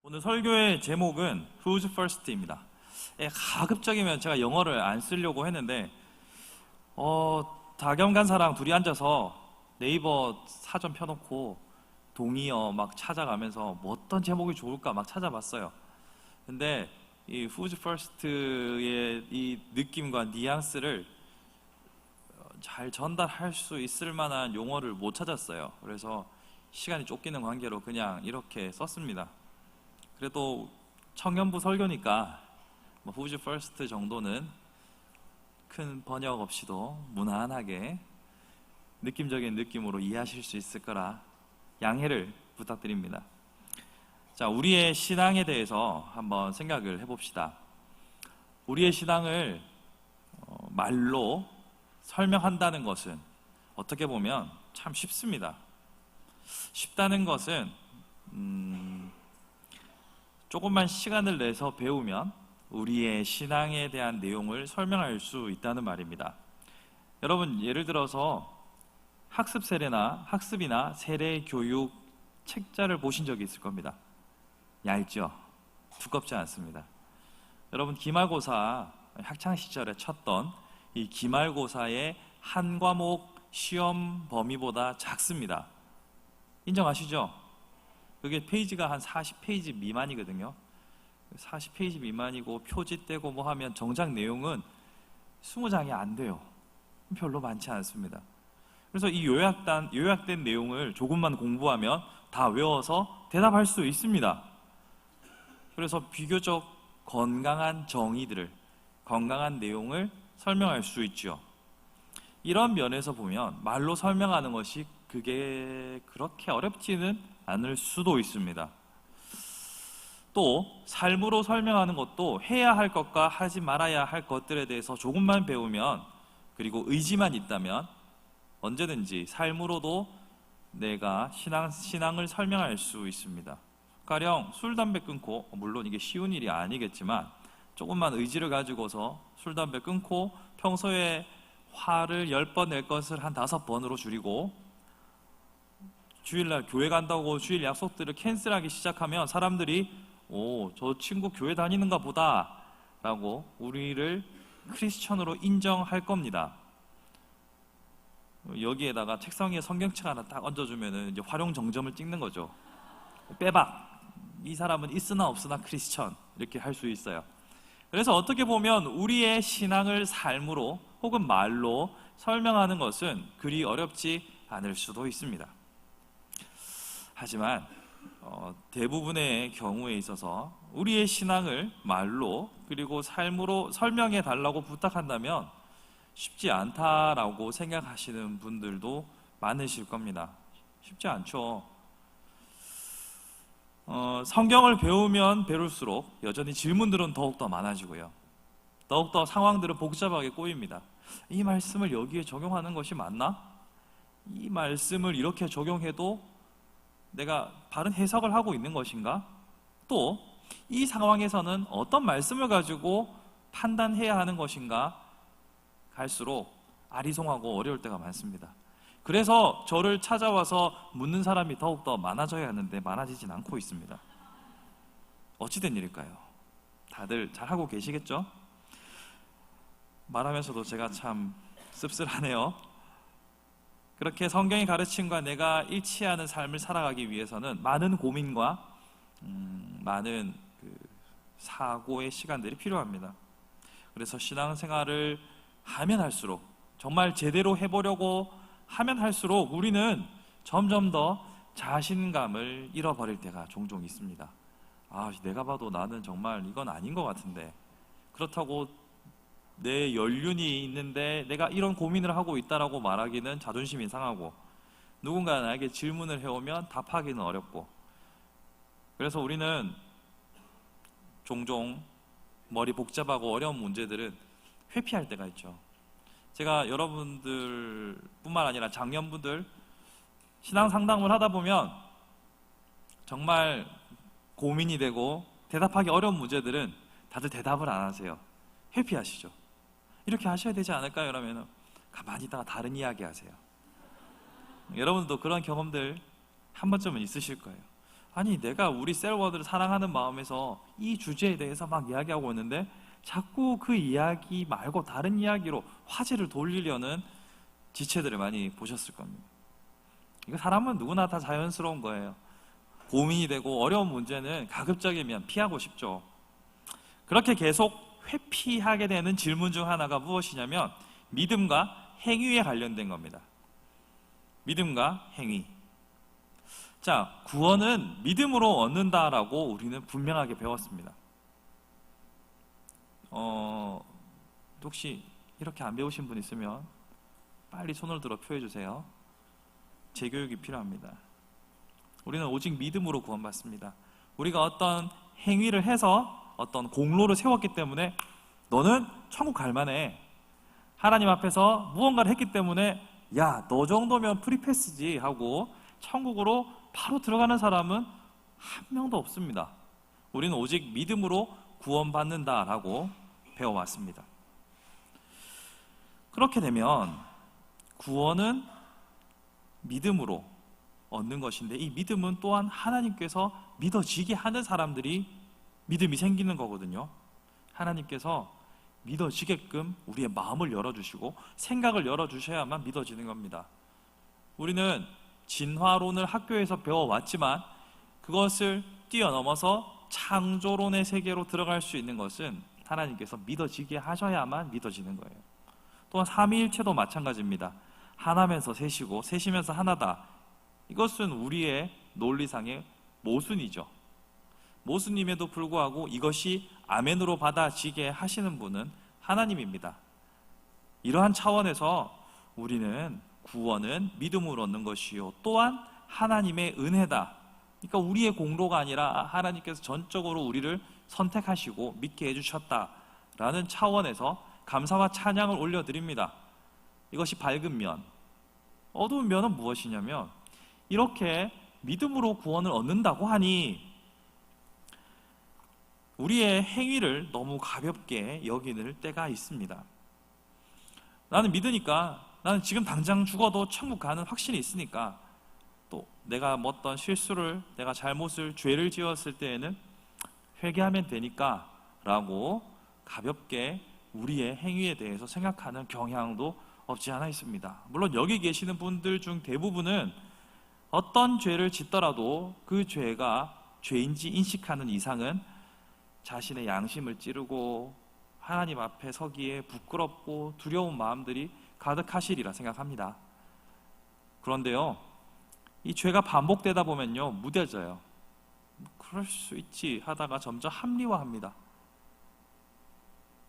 오늘 설교의 제목은 Who's First입니다. 가급적이면 제가 영어를 안 쓰려고 했는데 다겸간사랑 둘이 앉아서 네이버 사전 펴놓고 동의어 막 찾아가면서 뭐 어떤 제목이 좋을까 막 찾아봤어요. 근데 이 Who's First의 이 느낌과 뉘앙스를 잘 전달할 수 있을 만한 용어를 못 찾았어요. 그래서 시간이 쫓기는 관계로 그냥 이렇게 썼습니다. 그래도 청년부 설교니까 뭐 Who's First 정도는 큰 번역 없이도 무난하게 느낌적인 느낌으로 이해하실 수 있을 거라 양해를 부탁드립니다. 자, 우리의 신앙에 대해서 한번 생각을 해봅시다. 우리의 신앙을 말로 설명한다는 것은 어떻게 보면 참 쉽습니다. 쉽다는 것은 조금만 시간을 내서 배우면 우리의 신앙에 대한 내용을 설명할 수 있다는 말입니다. 여러분, 예를 들어서 학습이나 세례 교육 책자를 보신 적이 있을 겁니다. 얇죠? 두껍지 않습니다. 여러분, 기말고사 학창 시절에 쳤던 이 기말고사의 한 과목 시험 범위보다 작습니다. 인정하시죠? 그게 페이지가 한 40페이지 미만이거든요. 40페이지 미만이고 표지 떼고 뭐 하면 정작 내용은 20장이 안 돼요. 별로 많지 않습니다. 그래서 이 요약된 내용을 조금만 공부하면 다 외워서 대답할 수 있습니다. 그래서 비교적 건강한 내용을 설명할 수 있죠. 이런 면에서 보면 말로 설명하는 것이 그게 그렇게 어렵지는 않을 수도 있습니다. 또 삶으로 설명하는 것도 해야 할 것과 하지 말아야 할 것들에 대해서 조금만 배우면, 그리고 의지만 있다면 언제든지 삶으로도 내가 신앙을 설명할 수 있습니다. 가령 술, 담배 끊고, 물론 이게 쉬운 일이 아니겠지만 조금만 의지를 가지고서 술, 담배 끊고 평소에 화를 10번 낼 것을 한 5번으로 줄이고 주일날 교회 간다고 주일 약속들을 캔슬하기 시작하면 사람들이 저 친구 교회 다니는가 보다 라고 우리를 크리스천으로 인정할 겁니다. 여기에다가 책상 위에 성경책 하나 딱 얹어주면 이제 활용 정점을 찍는 거죠. 빼박! 이 사람은 있으나 없으나 크리스천, 이렇게 할 수 있어요. 그래서 어떻게 보면 우리의 신앙을 삶으로 혹은 말로 설명하는 것은 그리 어렵지 않을 수도 있습니다. 하지만 대부분의 경우에 있어서 우리의 신앙을 말로 그리고 삶으로 설명해 달라고 부탁한다면 쉽지 않다라고 생각하시는 분들도 많으실 겁니다. 쉽지 않죠. 성경을 배우면 배울수록 여전히 질문들은 더욱더 많아지고요. 더욱더 상황들은 복잡하게 꼬입니다. 이 말씀을 여기에 적용하는 것이 맞나? 이 말씀을 이렇게 적용해도 내가 바른 해석을 하고 있는 것인가? 또 이 상황에서는 어떤 말씀을 가지고 판단해야 하는 것인가? 갈수록 아리송하고 어려울 때가 많습니다. 그래서 저를 찾아와서 묻는 사람이 더욱더 많아져야 하는데 많아지진 않고 있습니다. 어찌된 일일까요? 다들 잘하고 계시겠죠? 말하면서도 제가 참 씁쓸하네요. 그렇게 성경의 가르침과 내가 일치하는 삶을 살아가기 위해서는 많은 고민과 많은 사고의 시간들이 필요합니다. 그래서 신앙생활을 하면 할수록, 정말 제대로 해보려고 하면 할수록 우리는 점점 더 자신감을 잃어버릴 때가 종종 있습니다. 내가 봐도 나는 정말 이건 아닌 것 같은데, 그렇다고 내 연륜이 있는데 내가 이런 고민을 하고 있다라고 말하기는 자존심이 상하고, 누군가 나에게 질문을 해오면 답하기는 어렵고, 그래서 우리는 종종 머리 복잡하고 어려운 문제들은 회피할 때가 있죠. 제가 여러분들 뿐만 아니라 장년분들 신앙 상담을 하다 보면 정말 고민이 되고 대답하기 어려운 문제들은 다들 대답을 안 하세요. 회피하시죠. 이렇게 하셔야 되지 않을까요? 그러면 가만히 있다가 다른 이야기 하세요. 여러분도 그런 경험들 한 번쯤은 있으실 거예요. 아니, 내가 우리 셀워드를 사랑하는 마음에서 이 주제에 대해서 막 이야기하고 있는데 자꾸 그 이야기 말고 다른 이야기로 화제를 돌리려는 지체들을 많이 보셨을 겁니다. 이거 사람은 누구나 다 자연스러운 거예요. 고민이 되고 어려운 문제는 가급적이면 피하고 싶죠. 그렇게 계속 회피하게 되는 질문 중 하나가 무엇이냐면 믿음과 행위에 관련된 겁니다. 믿음과 행위. 자, 구원은 믿음으로 얻는다라고 우리는 분명하게 배웠습니다. 혹시 이렇게 안 배우신 분 있으면 빨리 손을 들어 표해 주세요. 재교육이 필요합니다. 우리는 오직 믿음으로 구원받습니다. 우리가 어떤 행위를 해서 어떤 공로를 세웠기 때문에 너는 천국 갈 만해. 하나님 앞에서 무언가를 했기 때문에 야, 너 정도면 프리패스지 하고 천국으로 바로 들어가는 사람은 한 명도 없습니다. 우리는 오직 믿음으로 구원받는다라고 배워왔습니다. 그렇게 되면 구원은 믿음으로 얻는 것인데 이 믿음은 또한 하나님께서 믿어지게 하는 사람들이 믿음이 생기는 거거든요. 하나님께서 믿어지게끔 우리의 마음을 열어주시고 생각을 열어주셔야만 믿어지는 겁니다. 우리는 진화론을 학교에서 배워왔지만 그것을 뛰어넘어서 창조론의 세계로 들어갈 수 있는 것은 하나님께서 믿어지게 하셔야만 믿어지는 거예요. 또한 삼위일체도 마찬가지입니다. 하나면서 셋이고 셋이면서 하나다. 이것은 우리의 논리상의 모순이죠. 모순임에도 불구하고 이것이 아멘으로 받아지게 하시는 분은 하나님입니다. 이러한 차원에서 우리는 구원은 믿음으로 얻는 것이요 또한 하나님의 은혜다. 그러니까 우리의 공로가 아니라 하나님께서 전적으로 우리를 선택하시고 믿게 해주셨다라는 차원에서 감사와 찬양을 올려드립니다. 이것이 밝은 면. 어두운 면은 무엇이냐면 이렇게 믿음으로 구원을 얻는다고 하니 우리의 행위를 너무 가볍게 여기는 때가 있습니다. 나는 믿으니까, 나는 지금 당장 죽어도 천국 가는 확신이 있으니까, 또 내가 어떤 실수를, 내가 잘못을, 죄를 지었을 때에는 회개하면 되니까 라고 가볍게 우리의 행위에 대해서 생각하는 경향도 없지 않아 있습니다. 물론 여기 계시는 분들 중 대부분은 어떤 죄를 짓더라도 그 죄가 죄인지 인식하는 이상은 자신의 양심을 찌르고 하나님 앞에 서기에 부끄럽고 두려운 마음들이 가득하시리라 생각합니다. 그런데요, 이 죄가 반복되다 보면요 무뎌져요. 그럴 수 있지 하다가 점점 합리화합니다.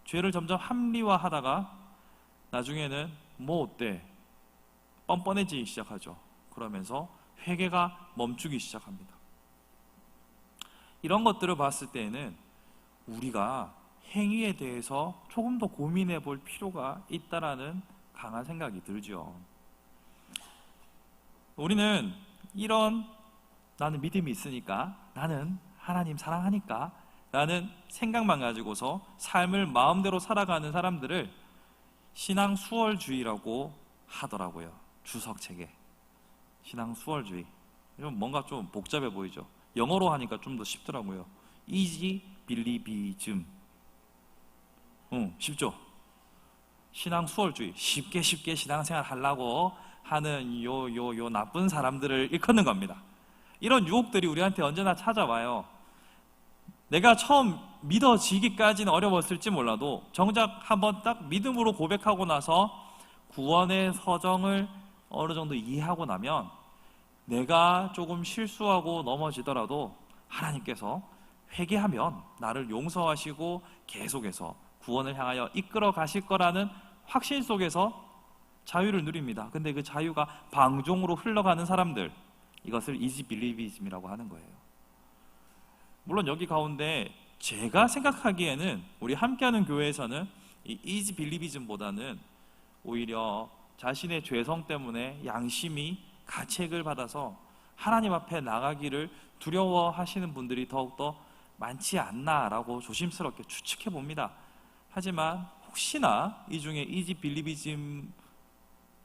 죄를 점점 합리화하다가 나중에는 뭐 어때? 뻔뻔해지기 시작하죠. 그러면서 회개가 멈추기 시작합니다. 이런 것들을 봤을 때에는 우리가 행위에 대해서 조금 더 고민해 볼 필요가 있다라는 강한 생각이 들죠. 우리는 이런 나는 믿음이 있으니까, 나는 하나님 사랑하니까 라는 생각만 가지고서 삶을 마음대로 살아가는 사람들을 신앙 수월주의라고 하더라고요. 주석책에. 신앙 수월주의. 뭔가 좀 복잡해 보이죠. 영어로 하니까 좀 더 쉽더라고요. Easy Believism. 쉽죠? 신앙 수월주의. 쉽게 신앙생활 하려고 하는 요 나쁜 사람들을 일컫는 겁니다. 이런 유혹들이 우리한테 언제나 찾아와요. 내가 처음 믿어지기까지는 어려웠을지 몰라도 정작 한번 딱 믿음으로 고백하고 나서 구원의 서정을 어느 정도 이해하고 나면 내가 조금 실수하고 넘어지더라도 하나님께서 회개하면 나를 용서하시고 계속해서 구원을 향하여 이끌어 가실 거라는 확신 속에서 자유를 누립니다. 근데 그 자유가 방종으로 흘러가는 사람들, 이것을 easy believism이라고 하는 거예요. 물론 여기 가운데 제가 생각하기에는 우리 함께하는 교회에서는 이 easy believism보다는 오히려 자신의 죄성 때문에 양심이 가책을 받아서 하나님 앞에 나가기를 두려워하시는 분들이 더욱더 많지 않나라고 조심스럽게 추측해 봅니다. 하지만 혹시나 이 중에 easy believism이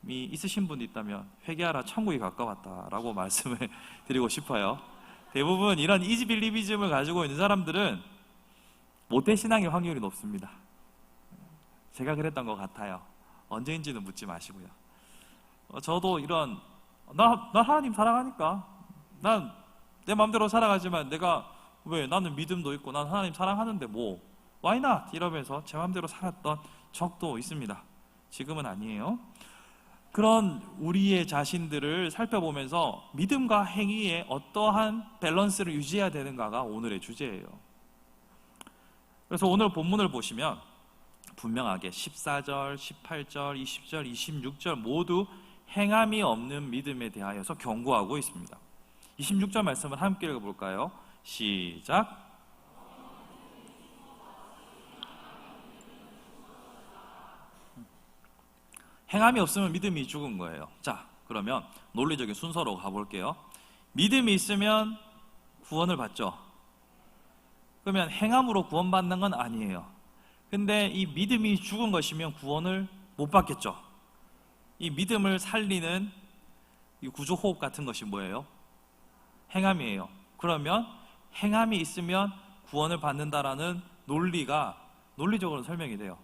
있으신 분이 있다면 회개하라 천국이 가까웠다라고 말씀을 드리고 싶어요. 대부분 이런 이지빌리비즘을 가지고 있는 사람들은 모태신앙의 확률이 높습니다. 제가 그랬던 것 같아요. 언제인지는 묻지 마시고요. 저도 이런 나 하나님 사랑하니까 난 내 마음대로 살아가지만 내가 왜 나는 믿음도 있고 난 하나님 사랑하는데 뭐 why not 이러면서 제 마음대로 살았던 적도 있습니다. 지금은 아니에요. 그런 우리의 자신들을 살펴보면서 믿음과 행위의 어떠한 밸런스를 유지해야 되는가가 오늘의 주제예요. 그래서 오늘 본문을 보시면 분명하게 14절, 18절, 20절, 26절 모두 행함이 없는 믿음에 대하여서 경고하고 있습니다. 26절 말씀을 함께 읽어볼까요? 시작. 행함이 없으면 믿음이 죽은 거예요. 자, 그러면 논리적인 순서로 가볼게요. 믿음이 있으면 구원을 받죠. 그러면 행함으로 구원받는 건 아니에요. 근데 이 믿음이 죽은 것이면 구원을 못 받겠죠. 이 믿음을 살리는 이 구조호흡 같은 것이 뭐예요? 행함이에요. 그러면 행함이 있으면 구원을 받는다라는 논리가 논리적으로 설명이 돼요.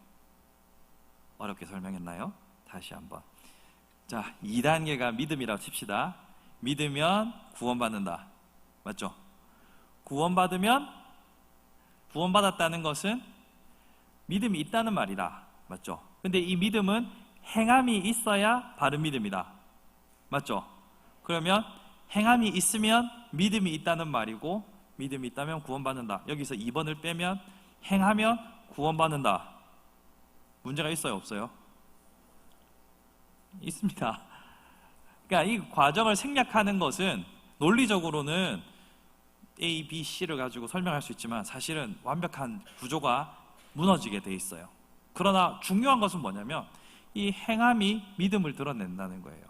어렵게 설명했나요? 다시 한번. 자, 2단계가 믿음이라고 칩시다. 믿으면 구원받는다. 맞죠? 구원받으면 구원받았다는 것은 믿음이 있다는 말이다. 맞죠? 근데 이 믿음은 행함이 있어야 바른 믿음이다. 맞죠? 그러면 행함이 있으면 믿음이 있다는 말이고 믿음이 있다면 구원받는다. 여기서 2번을 빼면 행하면 구원받는다. 문제가 있어요? 없어요? 있습니다. 그러니까 이 과정을 생략하는 것은 논리적으로는 A, B, C를 가지고 설명할 수 있지만 사실은 완벽한 구조가 무너지게 돼 있어요. 그러나 중요한 것은 뭐냐면 이 행함이 믿음을 드러낸다는 거예요.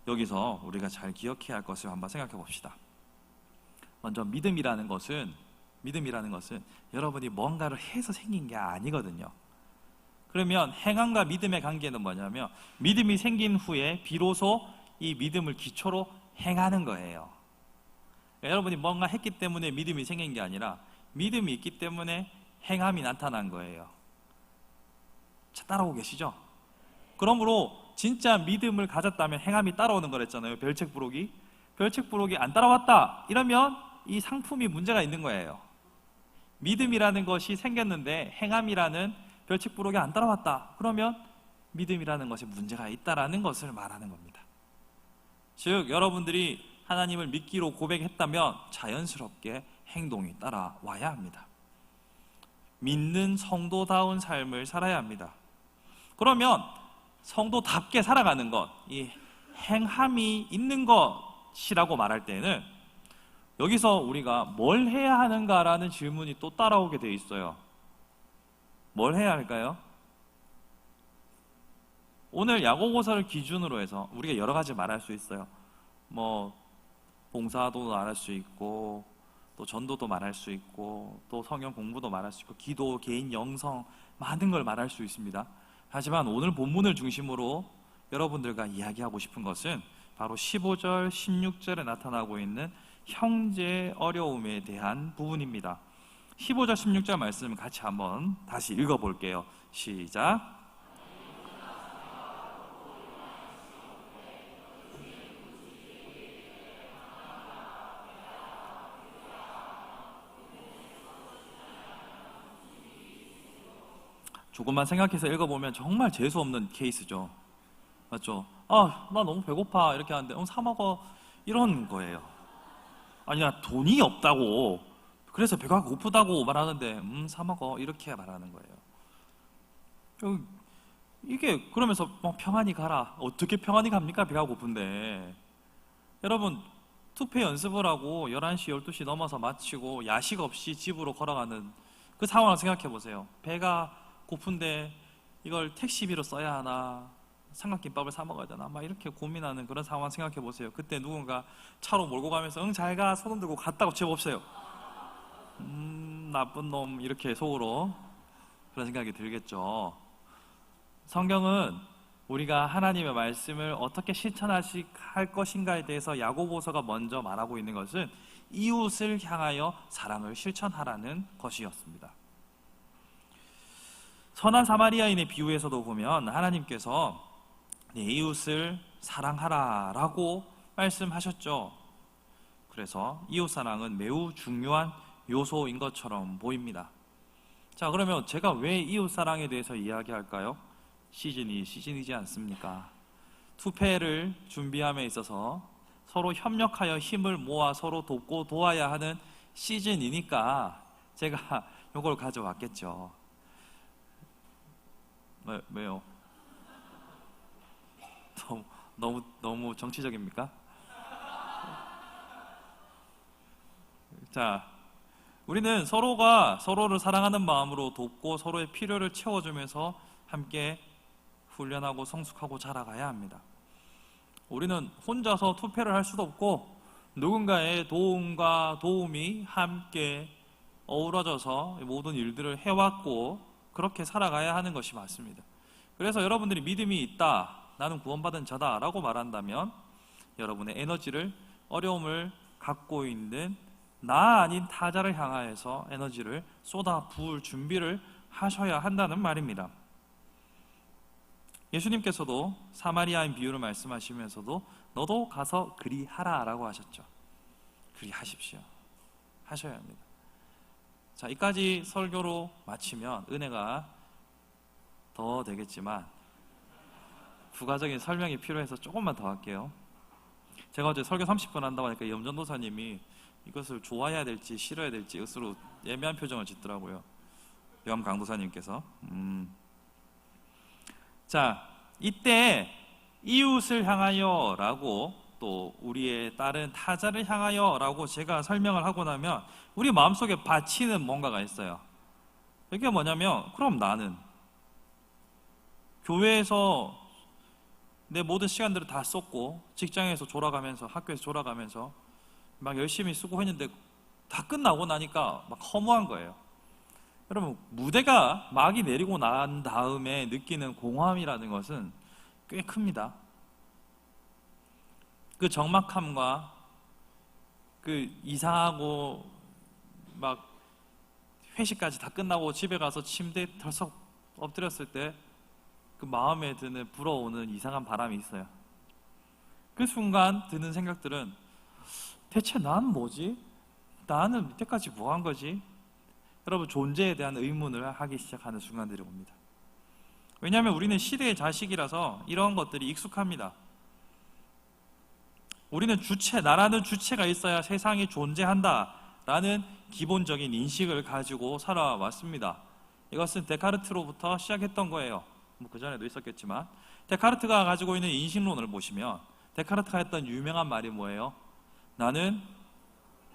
여기서 우리가 잘 기억해야 할 것을 한번 생각해 봅시다. 먼저 믿음이라는 것은 여러분이 뭔가를 해서 생긴 게 아니거든요. 그러면 행함과 믿음의 관계는 뭐냐면 믿음이 생긴 후에 비로소 이 믿음을 기초로 행하는 거예요. 그러니까 여러분이 뭔가 했기 때문에 믿음이 생긴 게 아니라 믿음이 있기 때문에 행함이 나타난 거예요. 자, 따라오고 계시죠? 그러므로 진짜 믿음을 가졌다면 행함이 따라오는 거랬잖아요. 별책부록이 안 따라왔다 이러면 이 상품이 문제가 있는 거예요. 믿음이라는 것이 생겼는데 행함이라는 별책부록이 안 따라왔다 그러면 믿음이라는 것에 문제가 있다라는 것을 말하는 겁니다. 즉 여러분들이 하나님을 믿기로 고백했다면 자연스럽게 행동이 따라와야 합니다. 믿는 성도다운 삶을 살아야 합니다. 그러면 성도답게 살아가는 것, 이 행함이 있는 것이라고 말할 때는 여기서 우리가 뭘 해야 하는가라는 질문이 또 따라오게 돼 있어요. 뭘 해야 할까요? 오늘 야고보서를 기준으로 해서 우리가 여러 가지 말할 수 있어요. 뭐 봉사도 말할 수 있고 또 전도도 말할 수 있고 또 성경 공부도 말할 수 있고 기도, 개인 영성 많은 걸 말할 수 있습니다. 하지만 오늘 본문을 중심으로 여러분들과 이야기하고 싶은 것은 바로 15절, 16절에 나타나고 있는 형제의 어려움에 대한 부분입니다. 15절, 16절 말씀 같이 한번 다시 읽어볼게요. 시작. 조금만 생각해서 읽어보면 정말 재수없는 케이스죠. 맞죠? 아, 나 너무 배고파 이렇게 하는데 사 먹어 이런 거예요. 아니야, 돈이 없다고 그래서 배가 고프다고 말하는데 사 먹어 이렇게 말하는 거예요. 이게 그러면서 평안히 가라. 어떻게 평안히 갑니까? 배가 고픈데. 여러분 투표 연습을 하고 11시 12시 넘어서 마치고 야식 없이 집으로 걸어가는 그 상황을 생각해 보세요. 배가 고픈데 이걸 택시비로 써야 하나 삼각김밥을 사 먹어야 되나 막 이렇게 고민하는 그런 상황 생각해 보세요. 그때 누군가 차로 몰고 가면서 응 잘 가 손 들고 갔다고 쳐봅시다. 나쁜 놈 이렇게 속으로 그런 생각이 들겠죠. 성경은 우리가 하나님의 말씀을 어떻게 실천할 것인가에 대해서 야고보서가 먼저 말하고 있는 것은 이웃을 향하여 사랑을 실천하라는 것이었습니다. 선한 사마리아인의 비유에서도 보면 하나님께서 내 이웃을 사랑하라 라고 말씀하셨죠. 그래서 이웃사랑은 매우 중요한 요소인 것처럼 보입니다. 자, 그러면 제가 왜 이웃사랑에 대해서 이야기할까요? 시즌이 시즌이지 않습니까? 투패를 준비함에 있어서 서로 협력하여 힘을 모아 서로 돕고 도와야 하는 시즌이니까 제가 이걸 가져왔겠죠. 왜요? 너무 정치적입니까? 자, 우리는 서로가 서로를 사랑하는 마음으로 돕고 서로의 필요를 채워주면서 함께 훈련하고 성숙하고 자라가야 합니다. 우리는 혼자서 투표를 할 수도 없고 누군가의 도움과 도움이 함께 어우러져서 모든 일들을 해왔고 그렇게 살아가야 하는 것이 맞습니다. 그래서 여러분들이 믿음이 있다, 나는 구원받은 자다 라고 말한다면 여러분의 에너지를 어려움을 갖고 있는 나 아닌 타자를 향하여서 에너지를 쏟아 부을 준비를 하셔야 한다는 말입니다. 예수님께서도 사마리아인 비유를 말씀하시면서도 너도 가서 그리하라 라고 하셨죠. 그리하십시오. 하셔야 합니다. 자, 이까지 설교로 마치면 은혜가 더 되겠지만 부가적인 설명이 필요해서 조금만 더 할게요. 제가 어제 설교 30분 한다고 하니까 염전도사님이 이것을 좋아해야 될지 싫어야 될지 스스로 예매한 표정을 짓더라고요. 염강도사님께서. 자, 이때 이웃을 향하여 라고 또 우리의 다른 타자를 향하여 라고 제가 설명을 하고 나면 우리 마음속에 받치는 뭔가가 있어요. 이게 뭐냐면 그럼 나는 교회에서 내 모든 시간들을 다 썼고 직장에서 졸아가면서 학교에서 졸아가면서 막 열심히 쓰고 했는데 다 끝나고 나니까 막 허무한 거예요. 여러분, 무대가 막이 내리고 난 다음에 느끼는 공허함이라는 것은 꽤 큽니다. 그 적막함과 그 이상하고 막 회식까지 다 끝나고 집에 가서 침대에 덜썩 엎드렸을 때 그 마음에 드는 불어오는 이상한 바람이 있어요. 그 순간 드는 생각들은 대체 난 뭐지? 나는 이때까지 뭐 한 거지? 여러분, 존재에 대한 의문을 하기 시작하는 순간들이 옵니다. 왜냐하면 우리는 시대의 자식이라서 이런 것들이 익숙합니다. 우리는 나라는 주체가 있어야 세상이 존재한다라는 기본적인 인식을 가지고 살아왔습니다. 이것은 데카르트로부터 시작했던 거예요. 뭐 그전에도 있었겠지만 데카르트가 가지고 있는 인식론을 보시면 데카르트가 했던 유명한 말이 뭐예요? 나는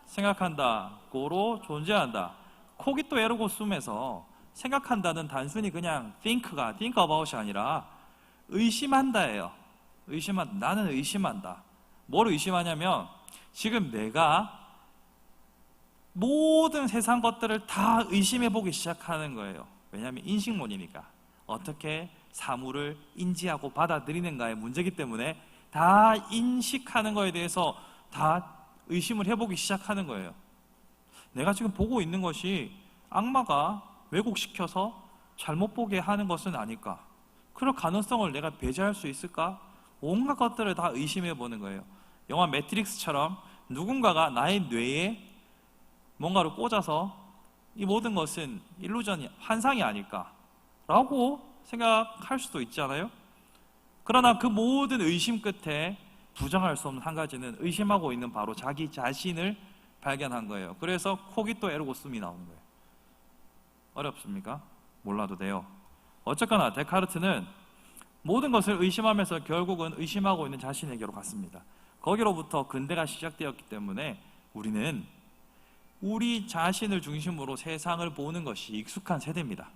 생각한다, 고로 존재한다. 코기또 에르고 숨에서 생각한다는 단순히 그냥 think about이 아니라 의심한다예요. 나는 의심한다. 뭘 의심하냐면 지금 내가 모든 세상 것들을 다 의심해보기 시작하는 거예요. 왜냐하면 인식론이니까. 어떻게 사물을 인지하고 받아들이는가의 문제이기 때문에 다 인식하는 거에 대해서 다 의심을 해보기 시작하는 거예요. 내가 지금 보고 있는 것이 악마가 왜곡시켜서 잘못 보게 하는 것은 아닐까? 그럴 가능성을 내가 배제할 수 있을까? 온갖 것들을 다 의심해 보는 거예요. 영화 매트릭스처럼 누군가가 나의 뇌에 뭔가를 꽂아서 이 모든 것은 일루전이, 환상이 아닐까? 라고 생각할 수도 있지 않아요? 그러나 그 모든 의심 끝에 부정할 수 없는 한 가지는 의심하고 있는 바로 자기 자신을 발견한 거예요. 그래서 코기또 에르고 숨이 나오는 거예요. 어렵습니까? 몰라도 돼요. 어쨌거나 데카르트는 모든 것을 의심하면서 결국은 의심하고 있는 자신에게로 갔습니다. 거기로부터 근대가 시작되었기 때문에 우리는 우리 자신을 중심으로 세상을 보는 것이 익숙한 세대입니다.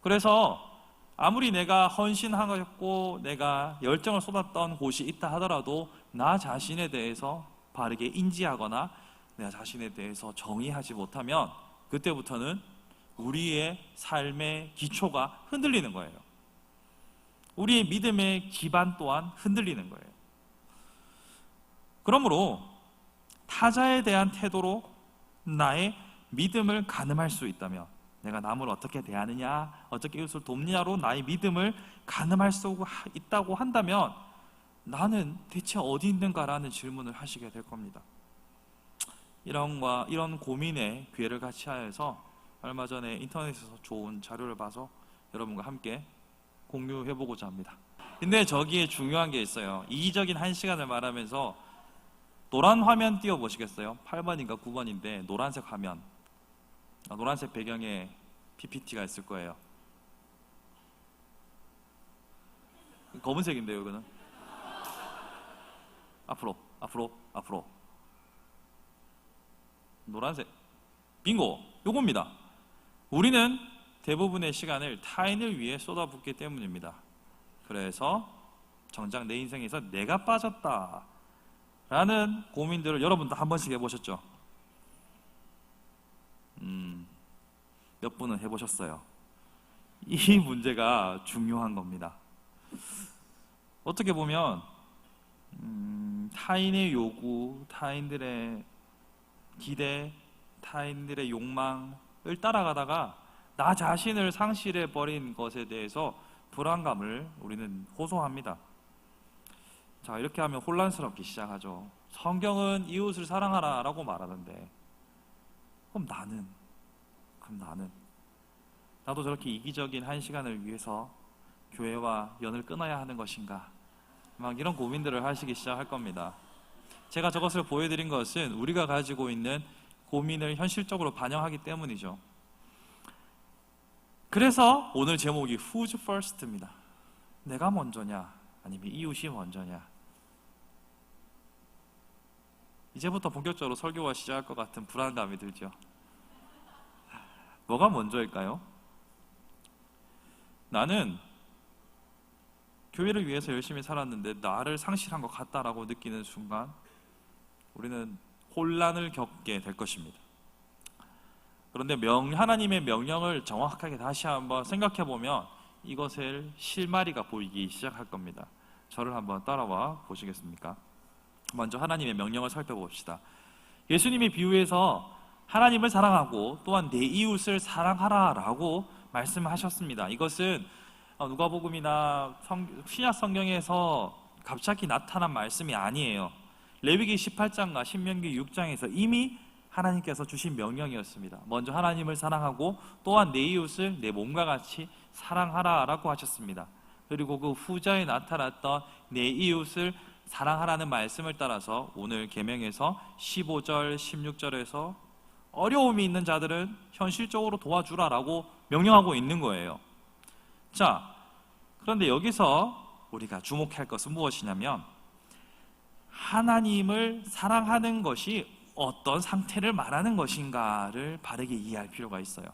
그래서 아무리 내가 헌신하고 내가 열정을 쏟았던 곳이 있다 하더라도 나 자신에 대해서 바르게 인지하거나 내 자신에 대해서 정의하지 못하면 그때부터는 우리의 삶의 기초가 흔들리는 거예요. 우리의 믿음의 기반 또한 흔들리는 거예요. 그러므로 타자에 대한 태도로 나의 믿음을 가늠할 수 있다면, 내가 남을 어떻게 대하느냐, 어떻게 이웃을 돕느냐로 나의 믿음을 가늠할 수 있다고 한다면 나는 대체 어디 있는가라는 질문을 하시게 될 겁니다. 이런 고민에 기회를 같이 하여서 얼마 전에 인터넷에서 좋은 자료를 봐서 여러분과 함께 공유해보고자 합니다. 근데 저기에 중요한 게 있어요. 이기적인 1시간을 말하면서 노란 화면 띄워보시겠어요? 8번인가 9번인데 노란색 화면, 노란색 배경에 PPT가 있을 거예요. 검은색인데요, 이거는. 앞으로. 노란색. 빙고! 요겁니다. 우리는 대부분의 시간을 타인을 위해 쏟아붓기 때문입니다. 그래서 정작 내 인생에서 내가 빠졌다 라는 고민들을 여러분도 한 번씩 해보셨죠? 몇 분은 해보셨어요. 이 문제가 중요한 겁니다. 어떻게 보면 타인의 요구, 타인들의 기대, 타인들의 욕망을 따라가다가 나 자신을 상실해버린 것에 대해서 불안감을 우리는 호소합니다. 자, 이렇게 하면 혼란스럽기 시작하죠. 성경은 이웃을 사랑하라 라고 말하는데, 그럼 나는 나도 저렇게 이기적인 1시간을 위해서 교회와 연을 끊어야 하는 것인가, 막 이런 고민들을 하시기 시작할 겁니다. 제가 저것을 보여드린 것은 우리가 가지고 있는 고민을 현실적으로 반영하기 때문이죠. 그래서 오늘 제목이 Who's First입니다. 내가 먼저냐 아니면 이웃이 먼저냐. 이제부터 본격적으로 설교가 시작할 것 같은 불안감이 들죠. 뭐가 먼저일까요? 나는 교회를 위해서 열심히 살았는데 나를 상실한 것 같다라고 느끼는 순간 우리는 혼란을 겪게 될 것입니다. 그런데 하나님의 명령을 정확하게 다시 한번 생각해 보면 이것을 실마리가 보이기 시작할 겁니다. 저를 한번 따라와 보시겠습니까? 먼저 하나님의 명령을 살펴봅시다. 예수님의 비유에서 하나님을 사랑하고 또한 내 이웃을 사랑하라 라고 말씀하셨습니다. 이것은 누가복음이나 신약 성경에서 갑자기 나타난 말씀이 아니에요. 레위기 18장과 신명기 6장에서 이미 하나님께서 주신 명령이었습니다. 먼저 하나님을 사랑하고 또한 내 이웃을 내 몸과 같이 사랑하라 라고 하셨습니다. 그리고 그 후자에 나타났던 내 이웃을 사랑하라는 말씀을 따라서 오늘 계명에서 15절, 16절에서 어려움이 있는 자들은 현실적으로 도와주라라고 명령하고 있는 거예요. 자, 그런데 여기서 우리가 주목할 것은 무엇이냐면 하나님을 사랑하는 것이 어떤 상태를 말하는 것인가를 바르게 이해할 필요가 있어요.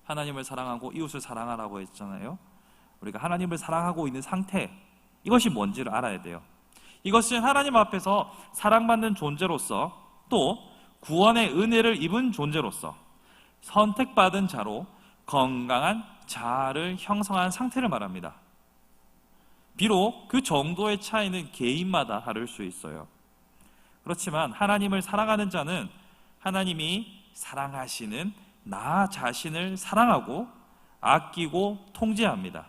하나님을 사랑하고 이웃을 사랑하라고 했잖아요. 우리가 하나님을 사랑하고 있는 상태, 이것이 뭔지를 알아야 돼요. 이것은 하나님 앞에서 사랑받는 존재로서, 또 구원의 은혜를 입은 존재로서 선택받은 자로 건강한 자아를 형성한 상태를 말합니다. 비록 그 정도의 차이는 개인마다 다를 수 있어요. 그렇지만 하나님을 사랑하는 자는 하나님이 사랑하시는 나 자신을 사랑하고 아끼고 통제합니다.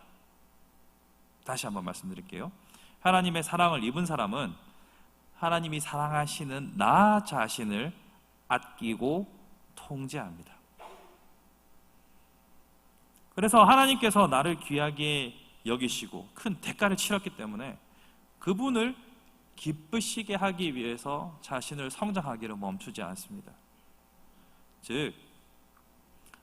다시 한번 말씀드릴게요. 하나님의 사랑을 입은 사람은 하나님이 사랑하시는 나 자신을 아끼고 통제합니다. 그래서 하나님께서 나를 귀하게 여기시고 큰 대가를 치렀기 때문에 그분을 기쁘시게 하기 위해서 자신을 성장하기를 멈추지 않습니다. 즉,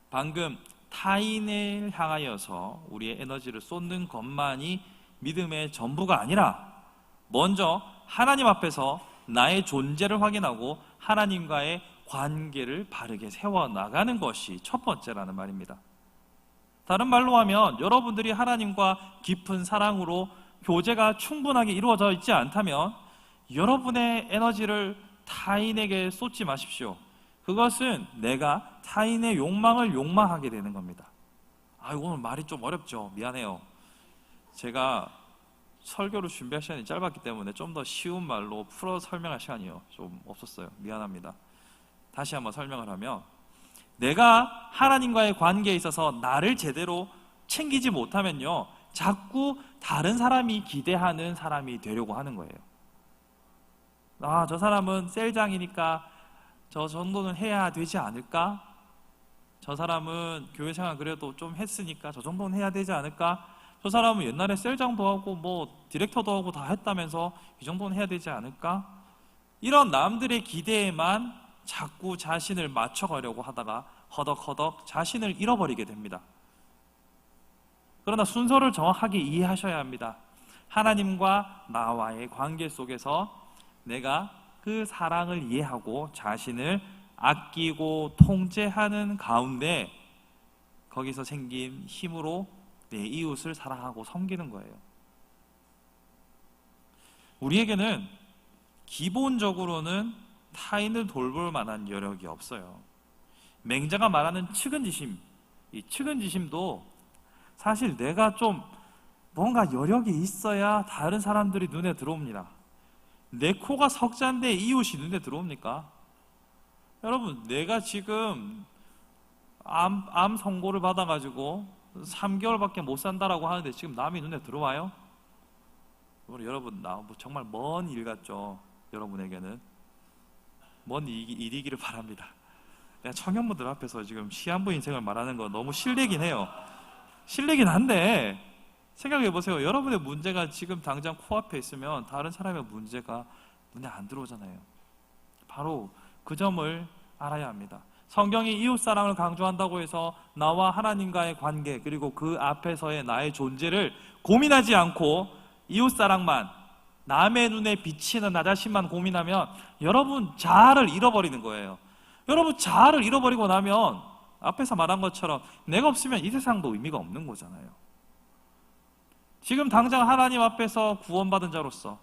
방금 타인을 향하여서 우리의 에너지를 쏟는 것만이 믿음의 전부가 아니라 먼저 하나님 앞에서 나의 존재를 확인하고 하나님과의 관계를 바르게 세워나가는 것이 첫 번째라는 말입니다. 다른 말로 하면 여러분들이 하나님과 깊은 사랑으로 교제가 충분하게 이루어져 있지 않다면 여러분의 에너지를 타인에게 쏟지 마십시오. 그것은 내가 타인의 욕망을 욕망하게 되는 겁니다. 오늘 말이 좀 어렵죠? 미안해요. 제가 설교를 준비할 시간이 짧았기 때문에 좀 더 쉬운 말로 풀어 설명할 시간이 좀 없었어요. 미안합니다. 다시 한번 설명을 하면, 내가 하나님과의 관계에 있어서 나를 제대로 챙기지 못하면요, 자꾸 다른 사람이 기대하는 사람이 되려고 하는 거예요. 아, 저 사람은 셀장이니까 저 정도는 해야 되지 않을까? 저 사람은 교회 생활 그래도 좀 했으니까 저 정도는 해야 되지 않을까? 저 사람은 옛날에 셀장도 하고 뭐 디렉터도 하고 다 했다면서 이 정도는 해야 되지 않을까? 이런 남들의 기대에만 자꾸 자신을 맞춰가려고 하다가 허덕허덕 자신을 잃어버리게 됩니다. 그러나 순서를 정확하게 이해하셔야 합니다. 하나님과 나와의 관계 속에서 내가 그 사랑을 이해하고 자신을 아끼고 통제하는 가운데 거기서 생긴 힘으로 내 이웃을 사랑하고 섬기는 거예요. 우리에게는 기본적으로는 타인을 돌볼 만한 여력이 없어요. 맹자가 말하는 측은지심, 이 측은지심도 사실 내가 좀 뭔가 여력이 있어야 다른 사람들이 눈에 들어옵니다. 내 코가 석잔데 이웃이 눈에 들어옵니까? 여러분, 내가 지금 암 선고를 받아가지고 3개월밖에 못 산다라고 하는데 지금 남이 눈에 들어와요? 여러분, 나 정말 먼 일 같죠? 여러분에게는 먼 일이기를 바랍니다. 내가 청년분들 앞에서 지금 시한부 인생을 말하는 거 너무 실례긴 해요. 실례긴 한데 생각해 보세요. 여러분의 문제가 지금 당장 코앞에 있으면 다른 사람의 문제가 눈에 안 들어오잖아요. 바로 그 점을 알아야 합니다. 성경이 이웃사랑을 강조한다고 해서 나와 하나님과의 관계, 그리고 그 앞에서의 나의 존재를 고민하지 않고 이웃사랑만, 남의 눈에 비치는 나 자신만 고민하면 여러분 자아를 잃어버리는 거예요. 여러분 자아를 잃어버리고 나면 앞에서 말한 것처럼 내가 없으면 이 세상도 의미가 없는 거잖아요. 지금 당장 하나님 앞에서 구원받은 자로서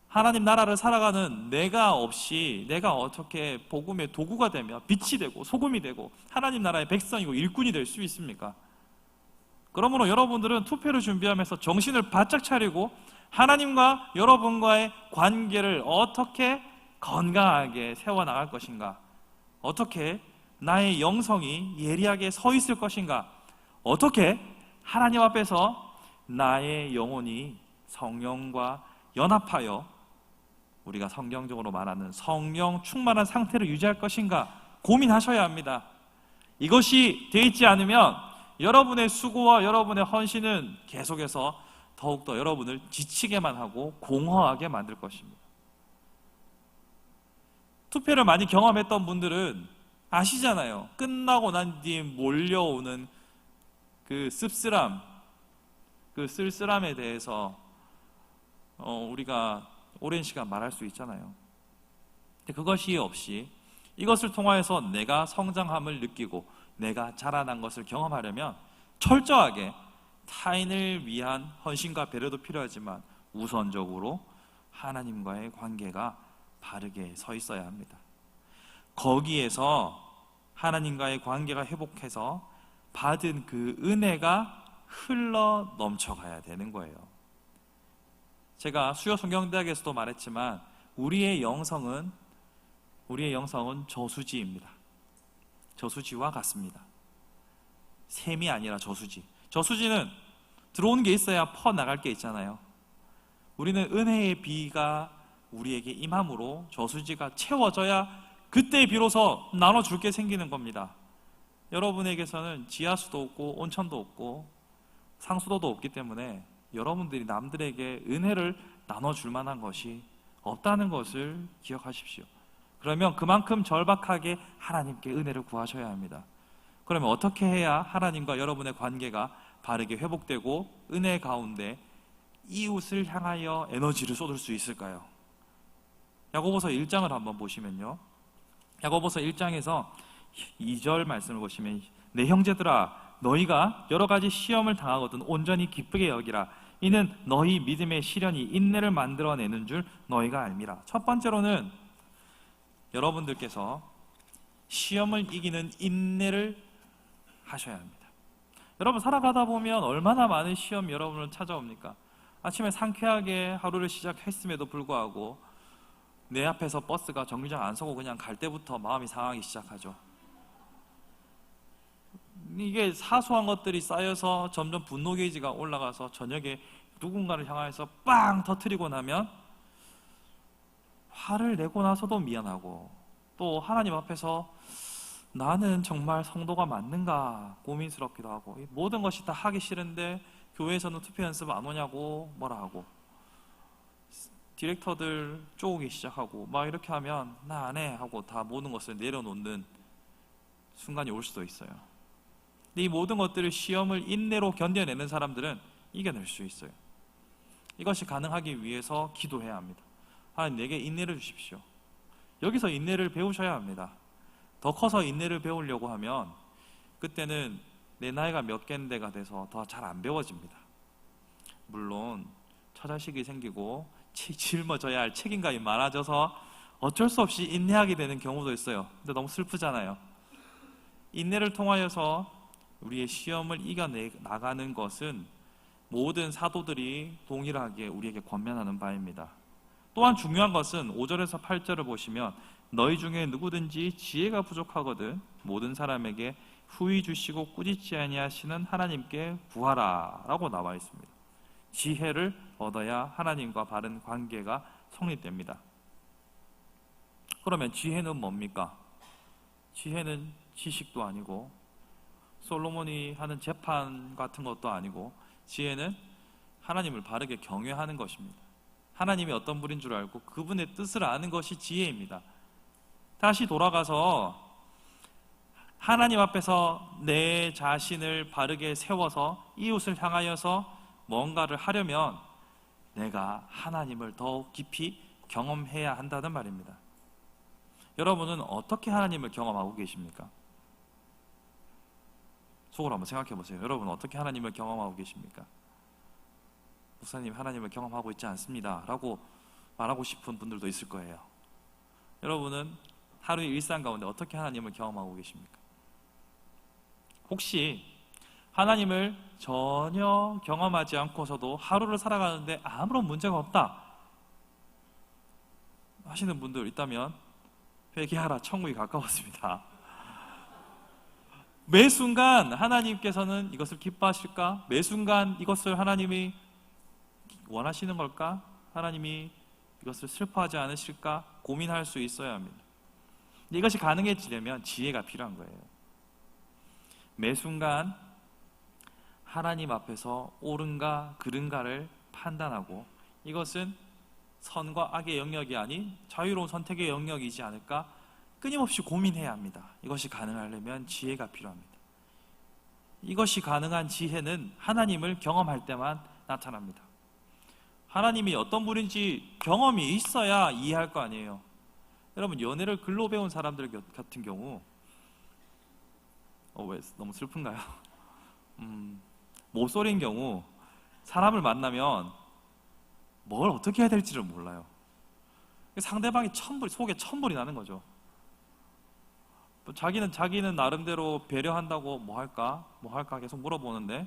하나님 나라를 살아가는 내가 없이 내가 어떻게 복음의 도구가 되며 빛이 되고 소금이 되고 하나님 나라의 백성이고 일꾼이 될 수 있습니까? 그러므로 여러분들은 투표를 준비하면서 정신을 바짝 차리고 하나님과 여러분과의 관계를 어떻게 건강하게 세워나갈 것인가, 어떻게 나의 영성이 예리하게 서 있을 것인가, 어떻게 하나님 앞에서 나의 영혼이 성령과 연합하여 우리가 성경적으로 말하는 성령 충만한 상태를 유지할 것인가 고민하셔야 합니다. 이것이 돼 있지 않으면 여러분의 수고와 여러분의 헌신은 계속해서 더욱더 여러분을 지치게만 하고 공허하게 만들 것입니다. 투표를 많이 경험했던 분들은 아시잖아요. 끝나고 난 뒤에 몰려오는 그 씁쓸함, 그 쓸쓸함에 대해서 우리가 오랜 시간 말할 수 있잖아요. 근데 그것이 없이 이것을 통하여서 내가 성장함을 느끼고 내가 자라난 것을 경험하려면 철저하게 타인을 위한 헌신과 배려도 필요하지만 우선적으로 하나님과의 관계가 바르게 서 있어야 합니다. 거기에서 하나님과의 관계가 회복해서 받은 그 은혜가 흘러 넘쳐가야 되는 거예요. 제가 수요성경대학에서도 말했지만 우리의 영성은 저수지입니다. 저수지와 같습니다. 샘이 아니라 저수지. 저수지는 들어오는 게 있어야 퍼나갈 게 있잖아요. 우리는 은혜의 비가 우리에게 임함으로 저수지가 채워져야 그때 비로소 나눠줄 게 생기는 겁니다. 여러분에게서는 지하수도 없고 온천도 없고 상수도도 없기 때문에 여러분들이 남들에게 은혜를 나눠줄 만한 것이 없다는 것을 기억하십시오. 그러면 그만큼 절박하게 하나님께 은혜를 구하셔야 합니다. 그러면 어떻게 해야 하나님과 여러분의 관계가 바르게 회복되고 은혜 가운데 이웃을 향하여 에너지를 쏟을 수 있을까요? 야고보서 1장을 한번 보시면요, 야고보서 1장에서 2절 말씀을 보시면 내 형제들아 너희가 여러 가지 시험을 당하거든 온전히 기쁘게 여기라. 이는 너희 믿음의 시련이 인내를 만들어내는 줄 너희가 알미라. 첫 번째로는 여러분들께서 시험을 이기는 인내를 하셔야 합니다. 여러분 살아가다 보면 얼마나 많은 시험이 여러분을 찾아옵니까? 아침에 상쾌하게 하루를 시작했음에도 불구하고 내 앞에서 버스가 정류장 안 서고 그냥 갈 때부터 마음이 상하기 시작하죠. 이게 사소한 것들이 쌓여서 점점 분노 게이지가 올라가서 저녁에 누군가를 향해서 빵 터뜨리고 나면 화를 내고 나서도 미안하고, 또 하나님 앞에서 나는 정말 성도가 맞는가 고민스럽기도 하고, 모든 것이 다 하기 싫은데 교회에서는 투표 연습 안 오냐고 뭐라 하고, 디렉터들 쪼우기 시작하고 막 이렇게 하면 나 안 해 하고 다 모든 것을 내려놓는 순간이 올 수도 있어요. 근데 이 모든 것들을 시험을 인내로 견뎌내는 사람들은 이겨낼 수 있어요. 이것이 가능하기 위해서 기도해야 합니다. 하나님 내게 인내를 주십시오. 여기서 인내를 배우셔야 합니다. 더 커서 인내를 배우려고 하면 그때는 내 나이가 몇 갠데가 돼서 더 잘 안 배워집니다. 물론 처자식이 생기고 짊어져야 할 책임감이 많아져서 어쩔 수 없이 인내하게 되는 경우도 있어요. 근데 너무 슬프잖아요. 인내를 통하여서 우리의 시험을 이겨나가는 것은 모든 사도들이 동일하게 우리에게 권면하는 바입니다. 또한 중요한 것은 5절에서 8절을 보시면 너희 중에 누구든지 지혜가 부족하거든 모든 사람에게 후히 주시고 꾸짖지 아니하시는 하나님께 구하라 라고 나와 있습니다. 지혜를 얻어야 하나님과 바른 관계가 성립됩니다. 그러면 지혜는 뭡니까? 지혜는 지식도 아니고 솔로몬이 하는 재판 같은 것도 아니고, 지혜는 하나님을 바르게 경외하는 것입니다. 하나님이 어떤 분인 줄 알고 그분의 뜻을 아는 것이 지혜입니다. 다시 돌아가서 하나님 앞에서 내 자신을 바르게 세워서 이웃을 향하여서 뭔가를 하려면 내가 하나님을 더욱 깊이 경험해야 한다는 말입니다. 여러분은 어떻게 하나님을 경험하고 계십니까? 속으로 한번 생각해 보세요. 여러분은 어떻게 하나님을 경험하고 계십니까? 목사님, 하나님을 경험하고 있지 않습니다 라고 말하고 싶은 분들도 있을 거예요. 여러분은 하루의 일상 가운데 어떻게 하나님을 경험하고 계십니까? 혹시 하나님을 전혀 경험하지 않고서도 하루를 살아가는데 아무런 문제가 없다 하시는 분들 있다면 회개하라, 천국이 가까웠습니다. 매 순간 하나님께서는 이것을 기뻐하실까? 매 순간 이것을 하나님이 원하시는 걸까? 하나님이 이것을 슬퍼하지 않으실까? 고민할 수 있어야 합니다. 이것이 가능해지려면 지혜가 필요한 거예요. 매 순간 하나님 앞에서 옳은가 그른가를 판단하고, 이것은 선과 악의 영역이 아닌 자유로운 선택의 영역이지 않을까 끊임없이 고민해야 합니다. 이것이 가능하려면 지혜가 필요합니다. 이것이 가능한 지혜는 하나님을 경험할 때만 나타납니다. 하나님이 어떤 분인지 경험이 있어야 이해할 거 아니에요. 여러분, 연애를 글로 배운 사람들 같은 경우 왜 너무 슬픈가요? 모쏠인 경우 사람을 만나면 뭘 어떻게 해야 될지를 몰라요. 상대방이 속에 천불이 나는 거죠. 자기는 나름대로 배려한다고 뭐 할까 계속 물어보는데,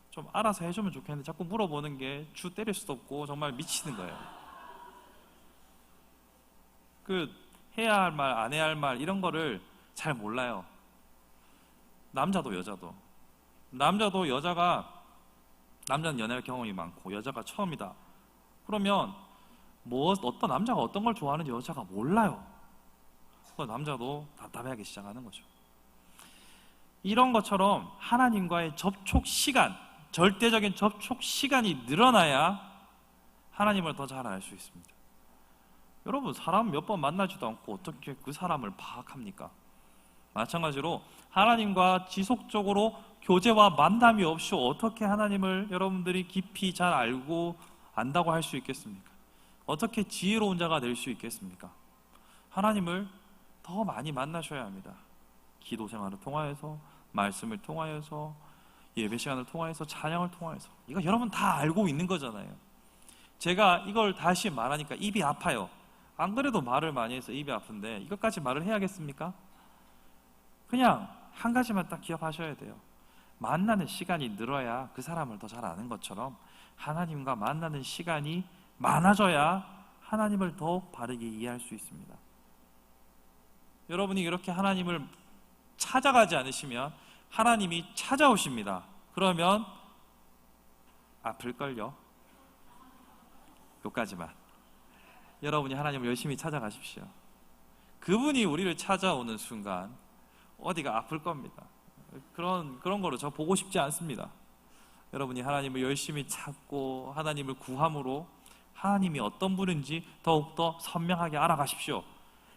좀 알아서 해주면 좋겠는데 자꾸 물어보는 게 주 때릴 수도 없고 정말 미치는 거예요. 해야 할 말, 안 해야 할 말 이런 거를 잘 몰라요. 남자도 여자도. 남자는 연애 경험이 많고 여자가 처음이다. 그러면 어떤 남자가 어떤 걸 좋아하는지 여자가 몰라요. 그래서 남자도 답답해하기 시작하는 거죠. 이런 것처럼 하나님과의 접촉 시간, 절대적인 접촉 시간이 늘어나야 하나님을 더 잘 알 수 있습니다. 여러분, 사람 몇 번 만나지도 않고 어떻게 그 사람을 파악합니까? 마찬가지로 하나님과 지속적으로 교제와 만남이 없이 어떻게 하나님을 여러분들이 깊이 잘 알고 안다고 할 수 있겠습니까? 어떻게 지혜로운 자가 될 수 있겠습니까? 하나님을 더 많이 만나셔야 합니다. 기도 생활을 통하여서, 말씀을 통하여서, 예배 시간을 통하여서, 찬양을 통하여서. 이거 여러분 다 알고 있는 거잖아요. 제가 이걸 다시 말하니까 입이 아파요. 안 그래도 말을 많이 해서 입이 아픈데 이것까지 말을 해야겠습니까? 그냥 한 가지만 딱 기억하셔야 돼요. 만나는 시간이 늘어야 그 사람을 더 잘 아는 것처럼 하나님과 만나는 시간이 많아져야 하나님을 더욱 바르게 이해할 수 있습니다. 여러분이 이렇게 하나님을 찾아가지 않으시면 하나님이 찾아오십니다. 그러면 아플걸요? 여기까지만. 여러분이 하나님을 열심히 찾아가십시오. 그분이 우리를 찾아오는 순간 어디가 아플 겁니다. 그런 거로 저 보고 싶지 않습니다. 여러분이 하나님을 열심히 찾고 하나님을 구함으로 하나님이 어떤 분인지 더욱더 선명하게 알아가십시오.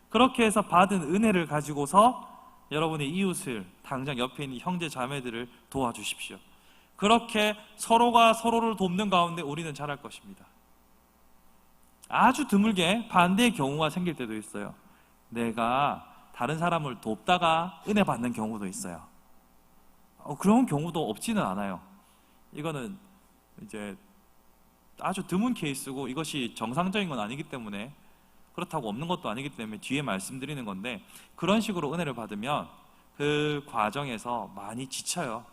그렇게 해서 받은 은혜를 가지고서 여러분의 이웃을, 당장 옆에 있는 형제 자매들을 도와주십시오. 그렇게 서로가 서로를 돕는 가운데 우리는 자랄 것입니다. 아주 드물게 반대의 경우가 생길 때도 있어요. 내가 다른 사람을 돕다가 은혜 받는 경우도 있어요. 그런 경우도 없지는 않아요. 이거는 이제 아주 드문 케이스고 이것이 정상적인 건 아니기 때문에, 그렇다고 없는 것도 아니기 때문에 뒤에 말씀드리는 건데, 그런 식으로 은혜를 받으면 그 과정에서 많이 지쳐요.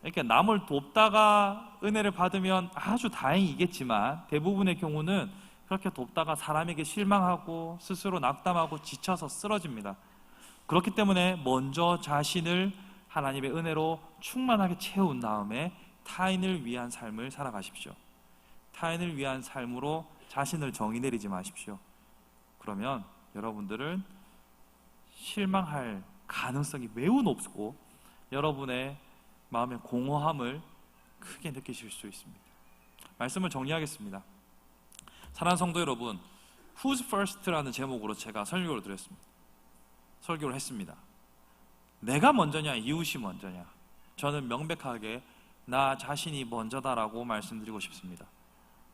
그러니까 남을 돕다가 은혜를 받으면 아주 다행이겠지만 대부분의 경우는 그렇게 돕다가 사람에게 실망하고 스스로 낙담하고 지쳐서 쓰러집니다. 그렇기 때문에 먼저 자신을 하나님의 은혜로 충만하게 채운 다음에 타인을 위한 삶을 살아가십시오. 타인을 위한 삶으로 자신을 정의 내리지 마십시오. 그러면 여러분들은 실망할 가능성이 매우 높고 여러분의 마음의 공허함을 크게 느끼실 수 있습니다. 말씀을 정리하겠습니다. 사랑하는 성도 여러분, Who's First라는 제목으로 제가 설교를 했습니다. 내가 먼저냐, 이웃이 먼저냐? 저는 명백하게 나 자신이 먼저다라고 말씀드리고 싶습니다.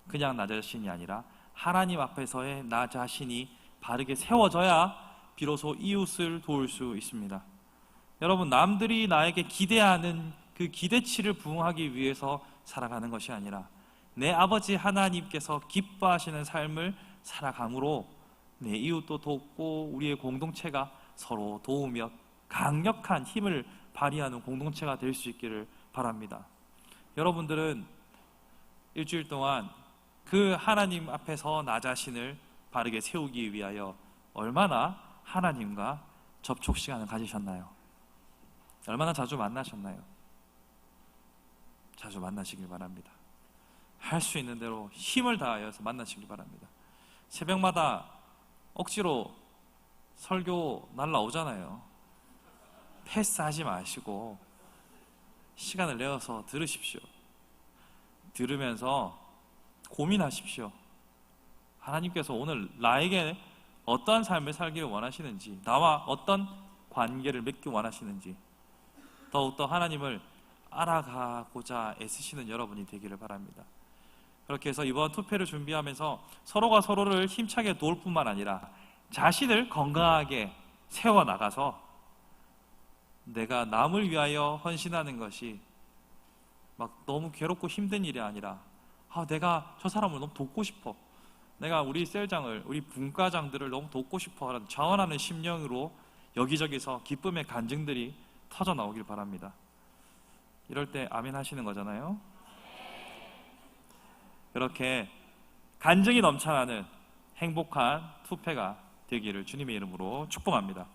그냥 나 자신이 아니라 하나님 앞에서의 나 자신이 바르게 세워져야 비로소 이웃을 도울 수 있습니다. 여러분, 남들이 나에게 기대하는 그 기대치를 부응하기 위해서 살아가는 것이 아니라 내 아버지 하나님께서 기뻐하시는 삶을 살아감으로 내 이웃도 돕고 우리의 공동체가 서로 도우며 강력한 힘을 발휘하는 공동체가 될 수 있기를 바랍니다. 여러분들은 일주일 동안 그 하나님 앞에서 나 자신을 바르게 세우기 위하여 얼마나 하나님과 접촉 시간을 가지셨나요? 얼마나 자주 만나셨나요? 자주 만나시길 바랍니다. 할 수 있는 대로 힘을 다하여서 만나시길 바랍니다. 새벽마다 억지로 설교 날라오잖아요. 패스하지 마시고 시간을 내어서 들으십시오. 들으면서 고민하십시오. 하나님께서 오늘 나에게 어떠한 삶을 살기를 원하시는지, 나와 어떤 관계를 맺기 원하시는지 더욱더 하나님을 알아가고자 애쓰시는 여러분이 되기를 바랍니다. 그렇게 해서 이번 투표를 준비하면서 서로가 서로를 힘차게 도울 뿐만 아니라 자신을 건강하게 세워나가서 내가 남을 위하여 헌신하는 것이 막 너무 괴롭고 힘든 일이 아니라 내가 저 사람을 너무 돕고 싶어, 내가 우리 셀장을, 우리 분과장들을 너무 돕고 싶어 하는 자원하는 심령으로 여기저기서 기쁨의 간증들이 터져 나오길 바랍니다. 이럴 때 아멘 하시는 거잖아요. 그렇게 간증이 넘쳐나는 행복한 투표가 되기를 주님의 이름으로 축복합니다.